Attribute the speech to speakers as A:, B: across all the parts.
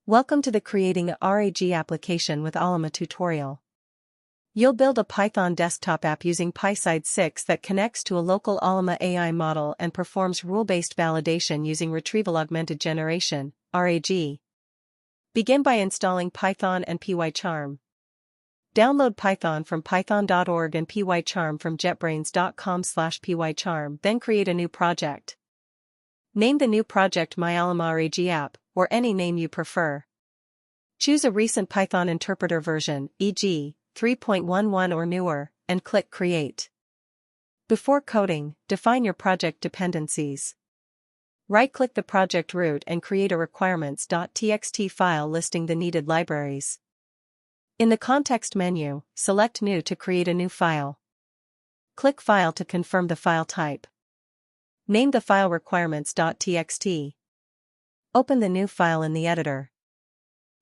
A: Welcome to the Creating a RAG Application with Ollama tutorial. You'll build a Python desktop app using PySide 6 that connects to a local Alma AI model and performs rule-based validation using Retrieval-Augmented Generation, RAG. Begin by installing Python and PyCharm. Download Python from python.org and PyCharm from jetbrains.com/pycharm, then create a new project. Name the new project My Alma RAG App, or any name you prefer. Choose a recent Python interpreter version, e.g., 3.11 or newer, and click Create. Before coding, define your project dependencies. Right-click the project root and create a requirements.txt file listing the needed libraries. In the context menu, select New to create a new file. Click File to confirm the file type. Name the file requirements.txt. Open the new file in the editor.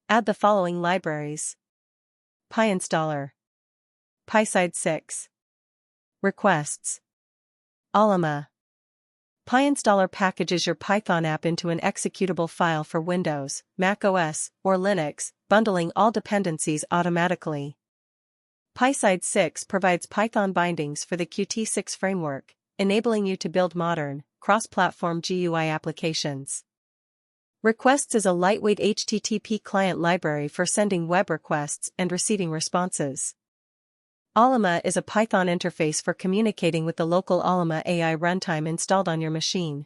A: Add the following libraries: PyInstaller, PySide 6, Requests, Ollama. PyInstaller packages your Python app into an executable file for Windows, Mac OS, or Linux, bundling all dependencies automatically. PySide 6 provides Python bindings for the Qt6 framework, enabling you to build modern, cross-platform GUI applications. Requests is a lightweight HTTP client library for sending web requests and receiving responses. Ollama is a Python interface for communicating with the local Alma AI runtime installed on your machine.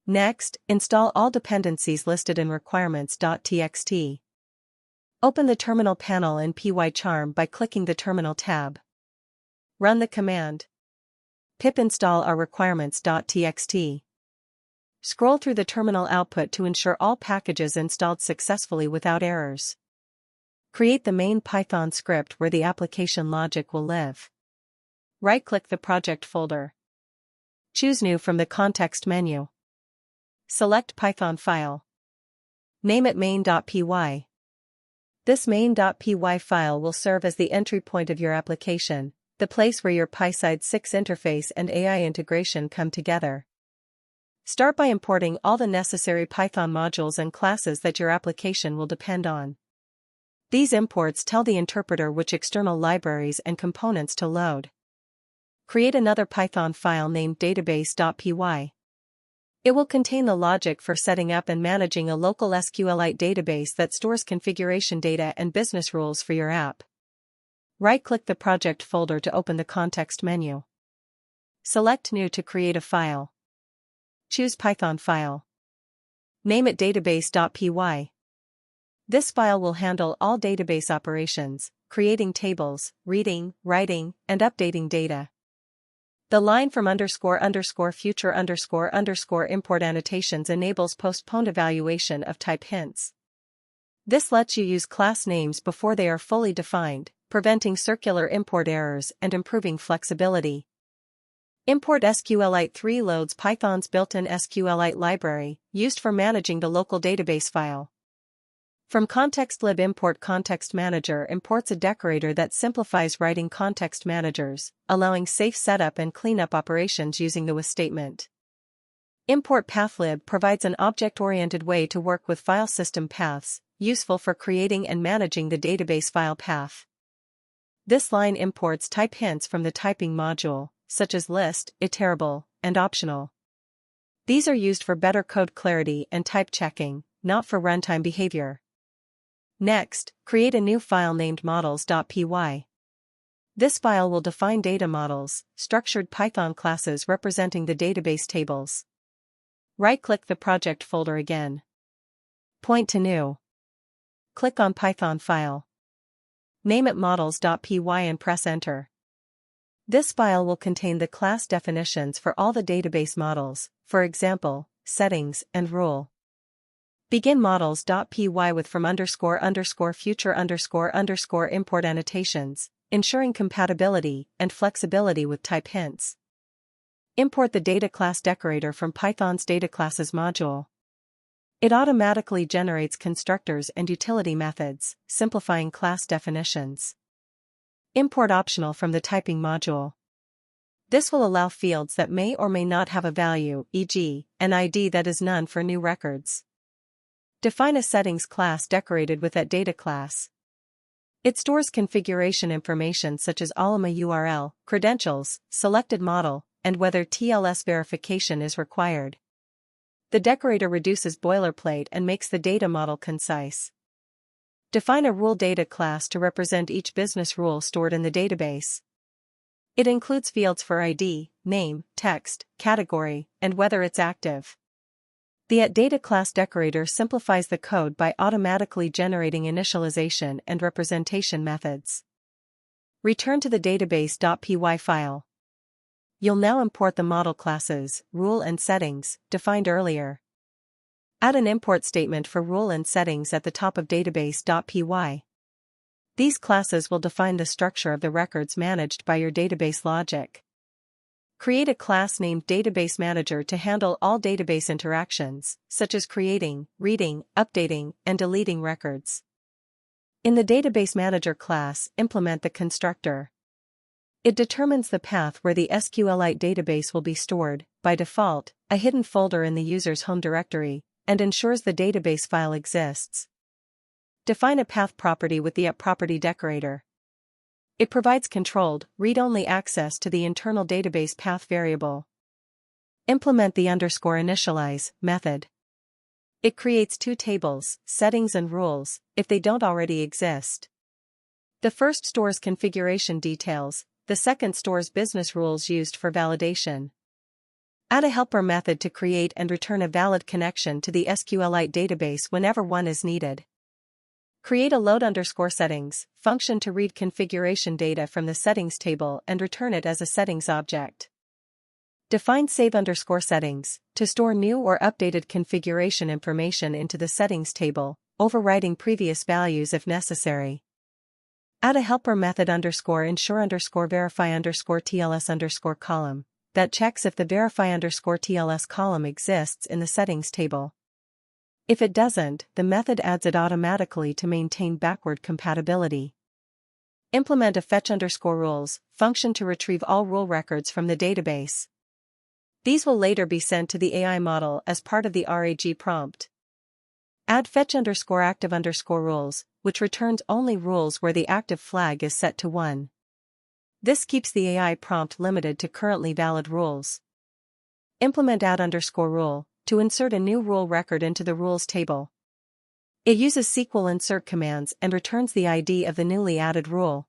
A: Next, install all dependencies listed in requirements.txt. Open the terminal panel in PyCharm by clicking the Terminal tab. Run the command pip install our requirements.txt. Scroll through the terminal output to ensure all packages installed successfully without errors. Create the main Python script where the application logic will live. Right-click the project folder. Choose New from the context menu. Select Python file. Name it main.py. This main.py file will serve as the entry point of your application, the place where your PySide 6 interface and AI integration come together. Start by importing all the necessary Python modules and classes that your application will depend on. These imports tell the interpreter which external libraries and components to load. Create another Python file named database.py. It will contain the logic for setting up and managing a local SQLite database that stores configuration data and business rules for your app. Right-click the project folder to open the context menu. Select New to create a file. Choose Python file. Name it database.py. This file will handle all database operations, creating tables, reading, writing, and updating data. The line from __future __ import annotations enables postponed evaluation of type hints. This lets you use class names before they are fully defined, preventing circular import errors and improving flexibility. Import SQLite 3 loads Python's built-in SQLite library, used for managing the local database file. From ContextLib Import Context Manager imports a decorator that simplifies writing context managers, allowing safe setup and cleanup operations using the with statement. Import PathLib provides an object-oriented way to work with file system paths, useful for creating and managing the database file path. This line imports type hints from the typing module, such as list, iterable, and optional. These are used for better code clarity and type checking, not for runtime behavior. Next, create a new file named models.py. This file will define data models, structured Python classes representing the database tables. Right-click the project folder again. Point to New. Click on Python file. Name it models.py and press Enter. This file will contain the class definitions for all the database models, for example, settings and rule. Begin models.py with from __future __ import annotations, ensuring compatibility and flexibility with type hints. Import the data class decorator from Python's data classes module. It automatically generates constructors and utility methods, simplifying class definitions. Import optional from the typing module. This will allow fields that may or may not have a value, e.g., an ID that is none for new records. Define a settings class decorated with that data class. It stores configuration information such as Ollama URL, credentials, selected model, and whether TLS verification is required. The decorator reduces boilerplate and makes the data model concise. Define a rule data class to represent each business rule stored in the database. It includes fields for ID, name, text, category, and whether it's active. The @data class decorator simplifies the code by automatically generating initialization and representation methods. Return to the database.py file. You'll now import the model classes, rule and settings, defined earlier. Add an import statement for rule and settings at the top of database.py. These classes will define the structure of the records managed by your database logic. Create a class named Database Manager to handle all database interactions, such as creating, reading, updating, and deleting records. In the Database Manager class, implement the constructor. It determines the path where the SQLite database will be stored, by default, a hidden folder in the user's home directory, and ensures the database file exists. Define a path property with the @property decorator. It provides controlled, read-only access to the internal database path variable. Implement the _initialize method. It creates two tables, settings and rules, if they don't already exist. The first stores configuration details, the second stores business rules used for validation. Add a helper method to create and return a valid connection to the SQLite database whenever one is needed. Create a load_settings function to read configuration data from the settings table and return it as a settings object. Define save_settings to store new or updated configuration information into the settings table, overriding previous values if necessary. Add a helper method _ensure_verify_TLS_column that checks if the verify_TLS column exists in the settings table. If it doesn't, the method adds it automatically to maintain backward compatibility. Implement a fetch_rules function to retrieve all rule records from the database. These will later be sent to the AI model as part of the RAG prompt. Add fetch_active_rules, which returns only rules where the active flag is set to 1. This keeps the AI prompt limited to currently valid rules. Implement add_rule to insert a new rule record into the rules table. It uses SQL insert commands and returns the ID of the newly added rule.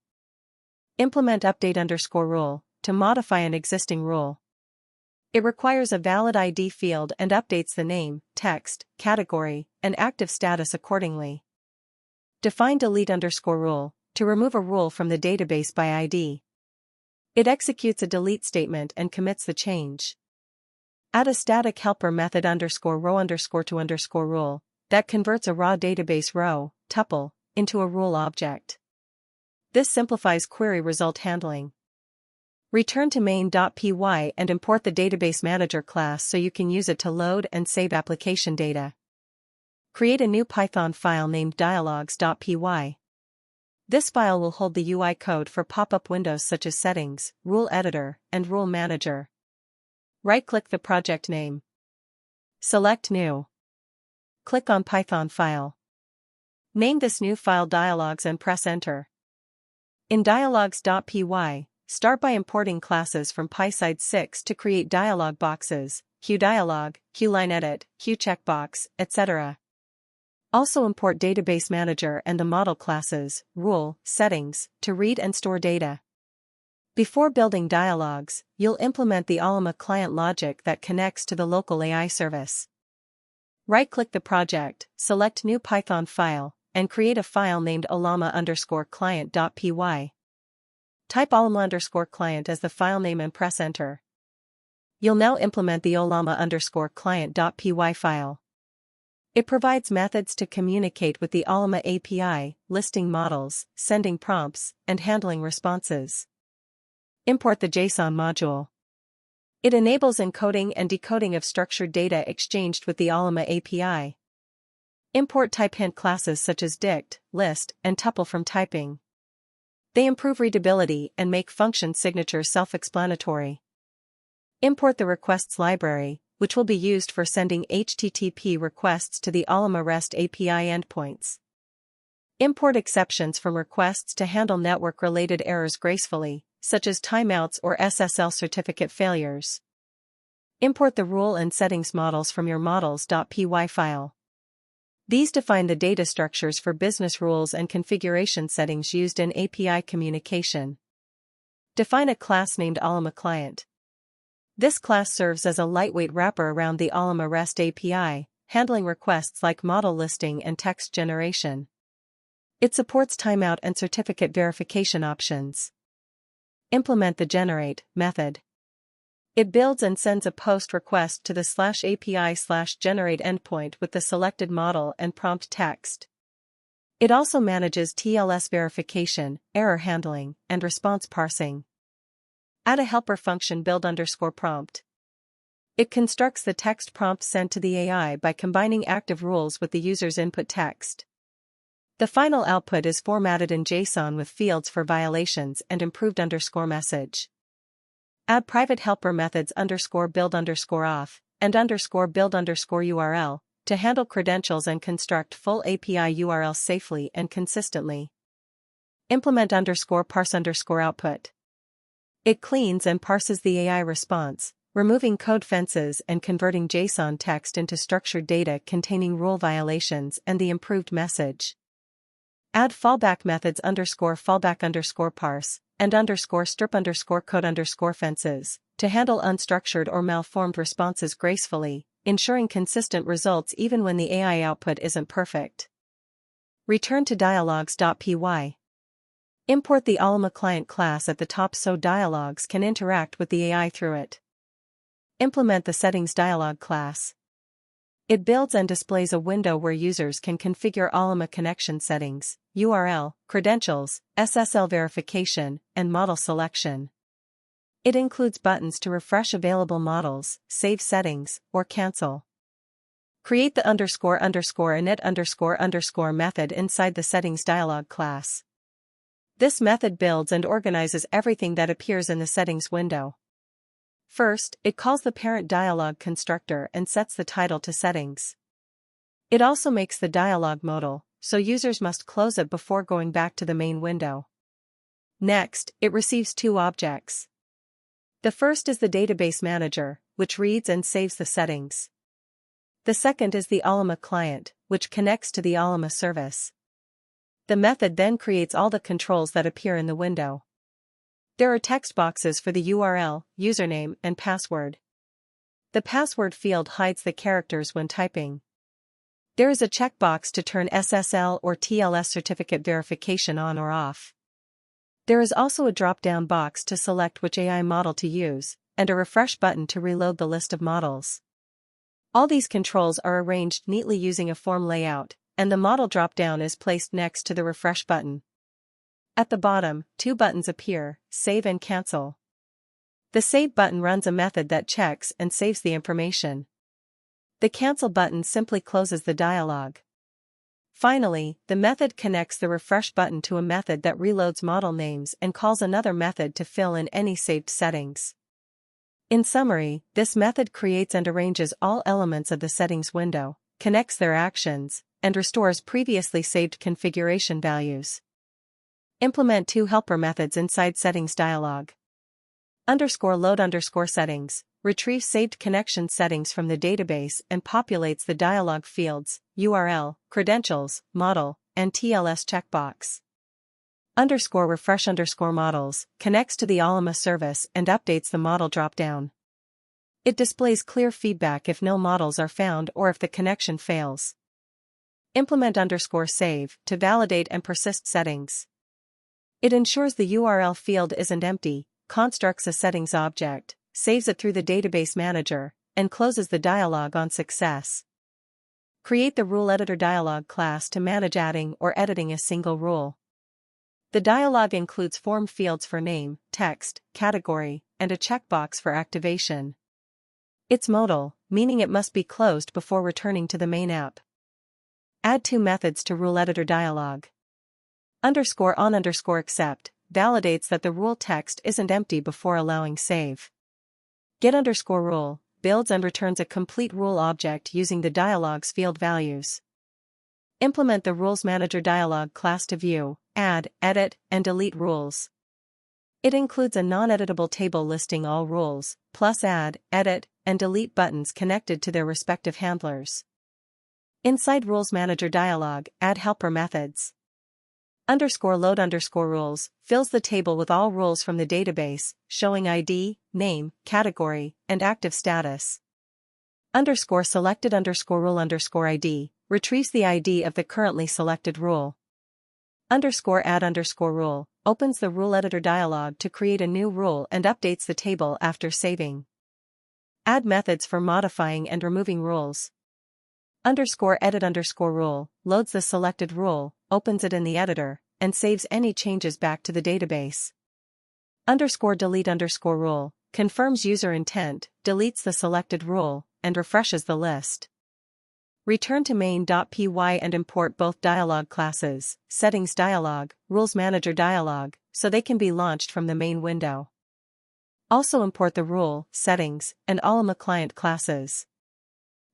A: Implement update_rule to modify an existing rule. It requires a valid ID field and updates the name, text, category, and active status accordingly. Define delete_rule to remove a rule from the database by ID. It executes a delete statement and commits the change. Add a static helper method _row_to_rule that converts a raw database row, tuple, into a rule object. This simplifies query result handling. Return to main.py and import the Database Manager class so you can use it to load and save application data. Create a new Python file named dialogues.py. This file will hold the UI code for pop-up windows such as Settings, Rule Editor, and Rule Manager. Right-click the project name. Select New. Click on Python file. Name this new file Dialogues and press Enter. In dialogues.py, start by importing classes from PySide 6 to create dialog boxes, QDialog, QLineEdit, QCheckbox, etc. Also import Database Manager and the model classes, rule, settings, to read and store data. Before building dialogues, you'll implement the Ollama client logic that connects to the local AI service. Right-click the project, select New Python file, and create a file named ollama_client.py. Type ollama_client as the file name and press Enter. You'll now implement the ollama_client.py file. It provides methods to communicate with the Alma API, listing models, sending prompts, and handling responses. Import the JSON module. It enables encoding and decoding of structured data exchanged with the Alma API. Import type hint classes such as dict, list, and tuple from typing. They improve readability and make function signatures self-explanatory. Import the requests library, which will be used for sending HTTP requests to the Ollama REST API endpoints. Import exceptions from requests to handle network-related errors gracefully, such as timeouts or SSL certificate failures. Import the rule and settings models from your models.py file. These define the data structures for business rules and configuration settings used in API communication. Define a class named Ollama Client. This class serves as a lightweight wrapper around the Ollama REST API, handling requests like model listing and text generation. It supports timeout and certificate verification options. Implement the generate method. It builds and sends a post request to the /API/generate endpoint with the selected model and prompt text. It also manages TLS verification, error handling, and response parsing. Add a helper function build_prompt. It constructs the text prompt sent to the AI by combining active rules with the user's input text. The final output is formatted in JSON with fields for violations and improved _message. Add private helper methods _build_auth and _build_URL to handle credentials and construct full API URLs safely and consistently. Implement _parse_output. It cleans and parses the AI response, removing code fences and converting JSON text into structured data containing rule violations and the improved message. Add fallback methods _fallback_parse and _strip_code fences to handle unstructured or malformed responses gracefully, ensuring consistent results even when the AI output isn't perfect. Return to dialogues.py. Import the Ollama Client class at the top so dialogues can interact with the AI through it. Implement the settings dialog class. It builds and displays a window where users can configure Ollama connection settings, URL, credentials, SSL verification, and model selection. It includes buttons to refresh available models, save settings, or cancel. Create the __init__ method inside the settings dialog class. This method builds and organizes everything that appears in the settings window. First, it calls the parent dialog constructor and sets the title to settings. It also makes the dialog modal, so users must close it before going back to the main window. Next, it receives two objects. The first is the database manager, which reads and saves the settings. The second is the Ollama client, which connects to the Ollama service. The method then creates all the controls that appear in the window. There are text boxes for the URL, username, and password. The password field hides the characters when typing. There is a checkbox to turn SSL or TLS certificate verification on or off. There is also a drop-down box to select which AI model to use, and a refresh button to reload the list of models. All these controls are arranged neatly using a form layout, and the model drop-down is placed next to the refresh button. At the bottom, two buttons appear, Save and Cancel. The Save button runs a method that checks and saves the information. The Cancel button simply closes the dialog. Finally, the method connects the refresh button to a method that reloads model names and calls another method to fill in any saved settings. In summary, this method creates and arranges all elements of the settings window, connects their actions, and restores previously saved configuration values. Implement two helper methods inside settings dialog. _load _settings, retrieves saved connection settings from the database and populates the dialog fields, URL, credentials, model, and TLS checkbox. _refresh _models, connects to the Ollama service and updates the model dropdown. It displays clear feedback if no models are found or if the connection fails. Implement _save, to validate and persist settings. It ensures the URL field isn't empty, constructs a settings object, saves it through the database manager, and closes the dialog on success. Create the rule editor dialog class to manage adding or editing a single rule. The dialog includes form fields for name, text, category, and a checkbox for activation. It's modal, meaning it must be closed before returning to the main app. Add two methods to rule editor dialog. _on_accept validates that the rule text isn't empty before allowing save. Get_rule builds and returns a complete rule object using the dialog's field values. Implement the Rules Manager dialog class to view, add, edit, and delete rules. It includes a non-editable table listing all rules, plus add, edit, and delete buttons connected to their respective handlers. Inside Rules Manager dialog, add helper methods. _load_rules fills the table with all rules from the database, showing ID, name, category, and active status. _selected_rule_ID retrieves the ID of the currently selected rule. _add_rule opens the rule editor dialog to create a new rule and updates the table after saving. Add methods for modifying and removing rules. _edit_rule loads the selected rule, opens it in the editor, and saves any changes back to the database. _delete_rule confirms user intent, deletes the selected rule, and refreshes the list. Return to main.py and import both dialog classes, Settings dialog, Rules Manager dialog, so they can be launched from the main window. Also import the Rule, Settings, and Ollama client classes.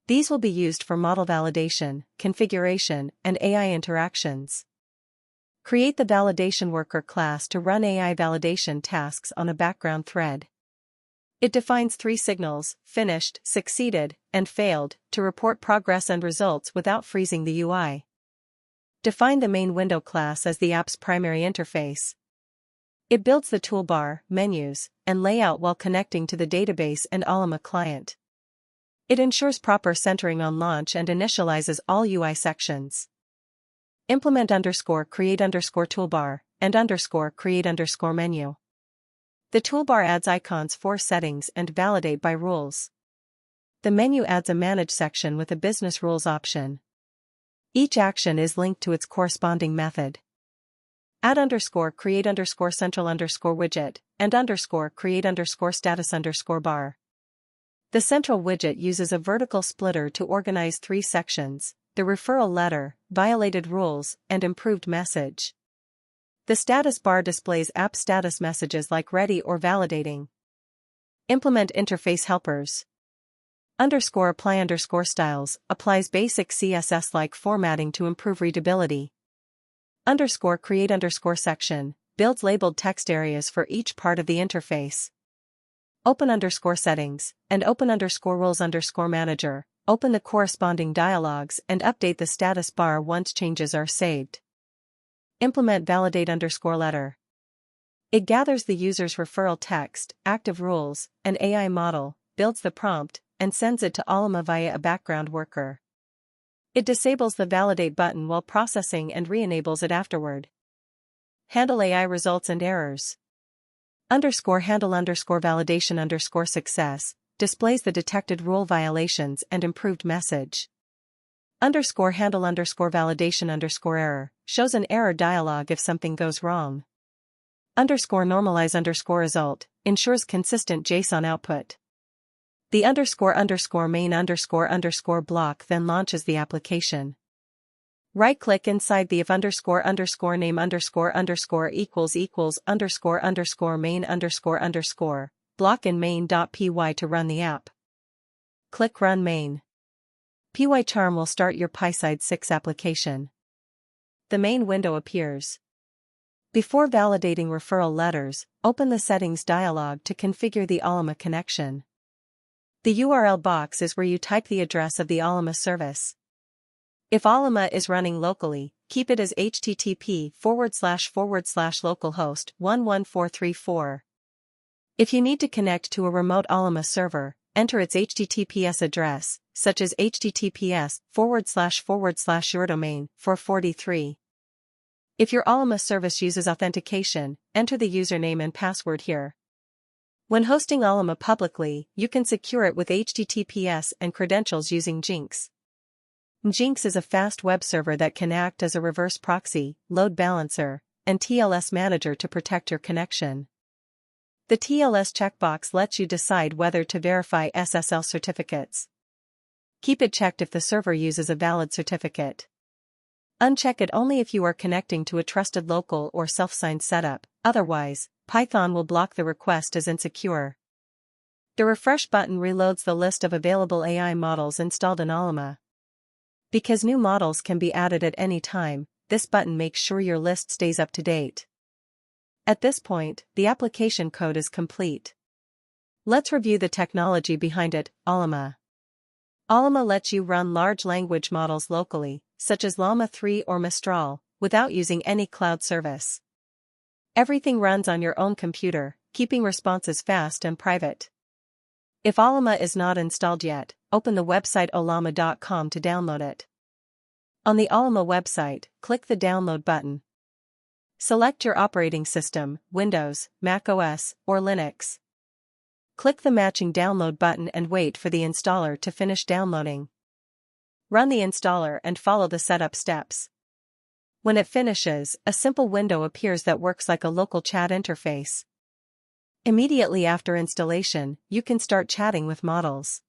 A: These will be used for model validation, configuration, and AI interactions. Create the Validation Worker class to run AI validation tasks on a background thread. It defines 3 signals, finished, succeeded, and failed, to report progress and results without freezing the UI. Define the main window class as the app's primary interface. It builds the toolbar, menus, and layout while connecting to the database and Ollama client. It ensures proper centering on launch and initializes all UI sections. Implement _create_toolbar and _create_menu. The toolbar adds icons for settings and validate by rules. The menu adds a manage section with a business rules option. Each action is linked to its corresponding method. Add _create_central_widget and _create_status_bar. The central widget uses a vertical splitter to organize 3 sections: the referral letter, violated rules, and improved message. The status bar displays app status messages like ready or validating. Implement interface helpers. _apply_styles applies basic CSS-like formatting to improve readability. _create_section builds labeled text areas for each part of the interface. Open _settings and open _rules_manager, open the corresponding dialogues and update the status bar once changes are saved. Implement validate_letter. It gathers the user's referral text, active rules, and AI model, builds the prompt, and sends it to Ollama via a background worker. It disables the validate button while processing and re-enables it afterward. Handle AI results and errors. _handle _validation_success displays the detected rule violations and improved message. _handle _validation_error shows an error dialog if something goes wrong. _normalize _result ensures consistent JSON output. The _main___ block then launches the application. Right-click inside the if __name __= main ___ block in main.py to run the app. Click Run Main. PyCharm will start your PySide 6 application. The main window appears. Before validating referral letters, open the Settings dialog to configure the Ollama connection. The URL box is where you type the address of the Ollama service. If Ollama is running locally, keep it as http://localhost 11434. If you need to connect to a remote Ollama server, enter its HTTPS address, such as https://domain 443. If your Ollama service uses authentication, enter the username and password here. When hosting Ollama publicly, you can secure it with HTTPS and credentials using Jinx. Jinx is a fast web server that can act as a reverse proxy, load balancer, and TLS manager to protect your connection. The TLS checkbox lets you decide whether to verify SSL certificates. Keep it checked if the server uses a valid certificate. Uncheck it only if you are connecting to a trusted local or self-signed setup, otherwise, Python will block the request as insecure. The refresh button reloads the list of available AI models installed in Ollama. Because new models can be added at any time, this button makes sure your list stays up to date. At this point, the application code is complete. Let's review the technology behind it. Ollama. Ollama lets you run large language models locally, such as Llama 3 or Mistral, without using any cloud service. Everything runs on your own computer, keeping responses fast and private. If Ollama is not installed yet, open the website ollama.com to download it. On the Ollama website, click the download button. Select your operating system, Windows, Mac OS, or Linux. Click the matching download button and wait for the installer to finish downloading. Run the installer and follow the setup steps. When it finishes, a simple window appears that works like a local chat interface. Immediately after installation, you can start chatting with models.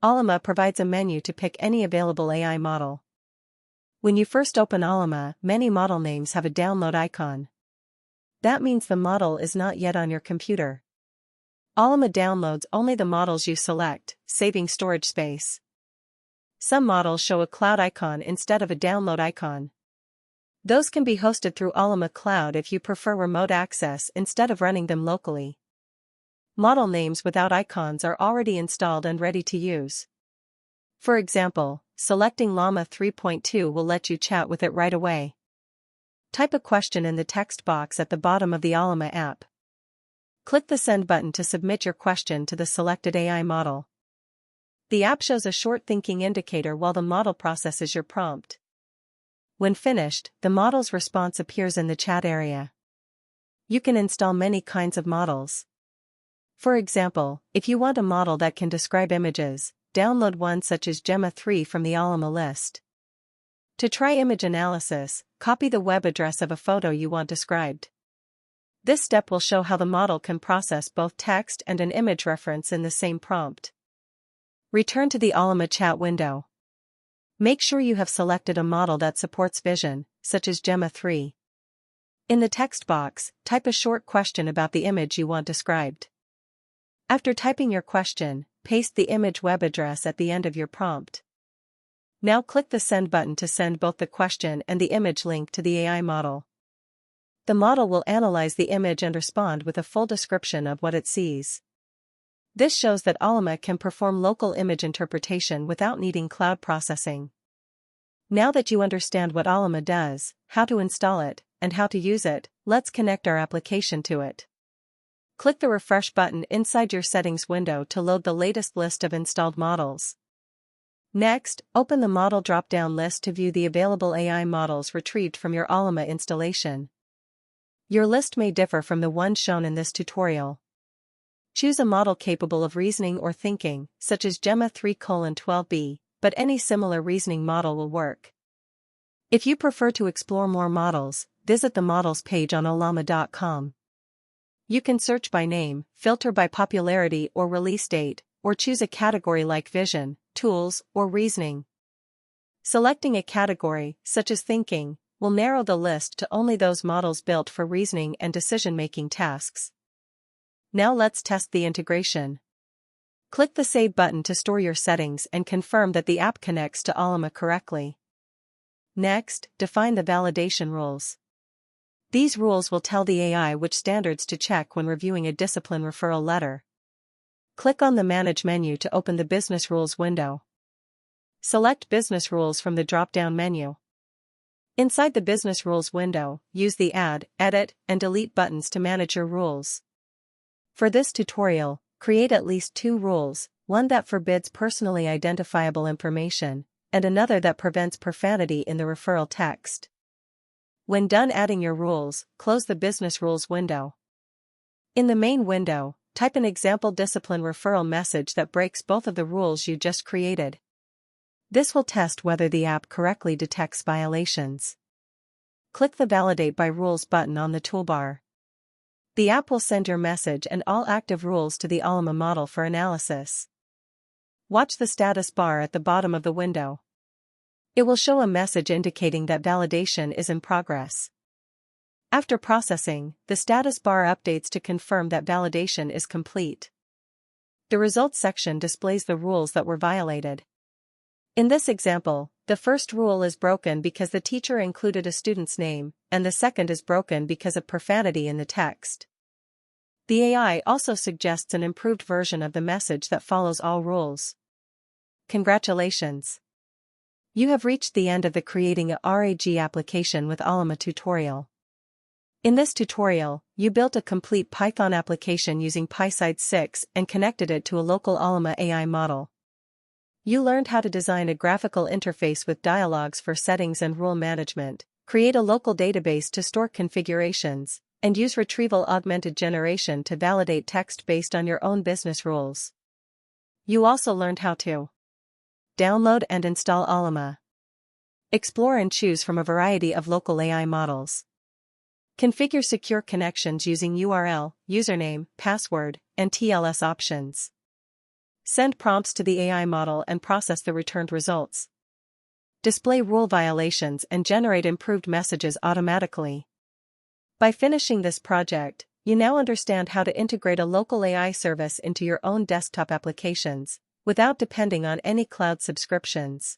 A: Ollama provides a menu to pick any available AI model. When you first open Ollama, many model names have a download icon. That means the model is not yet on your computer. Ollama downloads only the models you select, saving storage space. Some models show a cloud icon instead of a download icon. Those can be hosted through Ollama Cloud if you prefer remote access instead of running them locally. Model names without icons are already installed and ready to use. For example, selecting Llama 3.2 will let you chat with it right away. Type a question in the text box at the bottom of the Ollama app. Click the send button to submit your question to the selected AI model. The app shows a short thinking indicator while the model processes your prompt. When finished, the model's response appears in the chat area. You can install many kinds of models. For example, if you want a model that can describe images, download one such as Gemma 3 from the Ollama list. To try image analysis, copy the web address of a photo you want described. This step will show how the model can process both text and an image reference in the same prompt. Return to the Ollama chat window. Make sure you have selected a model that supports vision, such as Gemma 3. In the text box, type a short question about the image you want described. After typing your question, paste the image web address at the end of your prompt. Now click the send button to send both the question and the image link to the AI model. The model will analyze the image and respond with a full description of what it sees. This shows that Ollama can perform local image interpretation without needing cloud processing. Now that you understand what Ollama does, how to install it, and how to use it, let's connect our application to it. Click the refresh button inside your settings window to load the latest list of installed models. Next, open the model drop-down list to view the available AI models retrieved from your Ollama installation. Your list may differ from the one shown in this tutorial. Choose a model capable of reasoning or thinking, such as Gemma 3:12b, but any similar reasoning model will work. If you prefer to explore more models, visit the models page on ollama.com. You can search by name, filter by popularity or release date, or choose a category like vision, tools, or reasoning. Selecting a category, such as thinking, will narrow the list to only those models built for reasoning and decision-making tasks. Now let's test the integration. Click the Save button to store your settings and confirm that the app connects to Ollama correctly. Next, define the validation rules. These rules will tell the AI which standards to check when reviewing a discipline referral letter. Click on the Manage menu to open the Business Rules window. Select Business Rules from the drop-down menu. Inside the Business Rules window, use the Add, Edit, and Delete buttons to manage your rules. For this tutorial, create at least 2 rules, one that forbids personally identifiable information, and another that prevents profanity in the referral text. When done adding your rules, close the Business Rules window. In the main window, type an example discipline referral message that breaks both of the rules you just created. This will test whether the app correctly detects violations. Click the Validate by Rules button on the toolbar. The app will send your message and all active rules to the Ollama model for analysis. Watch the status bar at the bottom of the window. It will show a message indicating that validation is in progress. After processing, the status bar updates to confirm that validation is complete. The results section displays the rules that were violated. In this example, the first rule is broken because the teacher included a student's name, and the second is broken because of profanity in the text. The AI also suggests an improved version of the message that follows all rules. Congratulations! You have reached the end of the Creating a RAG application with Ollama tutorial. In this tutorial, you built a complete Python application using PySide 6 and connected it to a local Alma AI model. You learned how to design a graphical interface with dialogues for settings and rule management, create a local database to store configurations, and use Retrieval-Augmented Generation to validate text based on your own business rules. You also learned how to download and install Ollama, explore and choose from a variety of local AI models, configure secure connections using URL, username, password, and TLS options, send prompts to the AI model and process the returned results, display rule violations and generate improved messages automatically. By finishing this project, you now understand how to integrate a local AI service into your own desktop applications, without depending on any cloud subscriptions.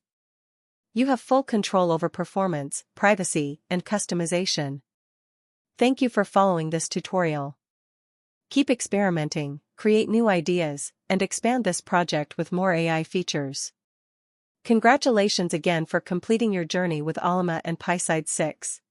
A: You have full control over performance, privacy, and customization. Thank you for following this tutorial. Keep experimenting, create new ideas, and expand this project with more AI features. Congratulations again for completing your journey with Ollama and PySide 6.